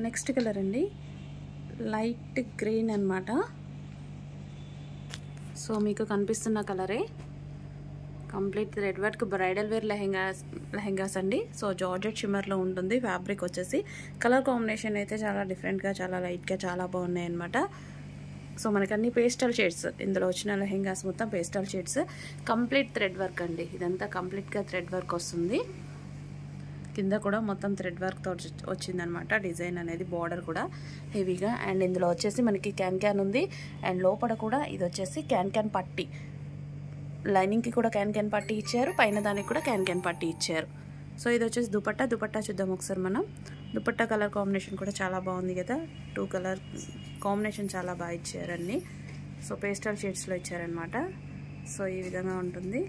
Next colour అండి light green అన్నమాట. So మీకు కనిపిస్తున్న కలరే complete thread work bridal wear lehengas అండి. సో జార్జెట్ షిమ్మర్లో ఉంటుంది. ఫ్యాబ్రిక్ వచ్చేసి కలర్ కాంబినేషన్ అయితే చాలా డిఫరెంట్గా, చాలా లైట్గా, చాలా బాగున్నాయి అన్నమాట. సో మనకి అన్ని పేస్టల్ షేడ్స్, ఇందులో వచ్చిన లెహెంగాస్ మొత్తం pastel shades, complete thread work అండి. ఇదంతా కంప్లీట్గా థ్రెడ్ వర్క్ వస్తుంది. కింద కూడా మొత్తం థ్రెడ్ వర్క్తో వచ్చిందనమాట డిజైన్ అనేది. బార్డర్ కూడా హెవీగా, అండ్ ఇందులో వచ్చేసి మనకి క్యాన్ ఉంది. అండ్ లోపల కూడా ఇది వచ్చేసి క్యాన్ పట్టీ, లైనింగ్కి కూడా క్యాన్ పట్టీ ఇచ్చారు, పైన దానికి కూడా క్యాన్ పట్టీ ఇచ్చారు. సో ఇది వచ్చేసి దుపట్టా చూద్దాం ఒకసారి మనం. దుపట్టా కలర్ కాంబినేషన్ కూడా చాలా బాగుంది కదా. 2 కలర్ కాంబినేషన్ చాలా బాగా ఇచ్చారు అన్నీ. సో పేస్టల్ షేడ్స్లో ఇచ్చారనమాట. సో ఈ విధంగా ఉంటుంది.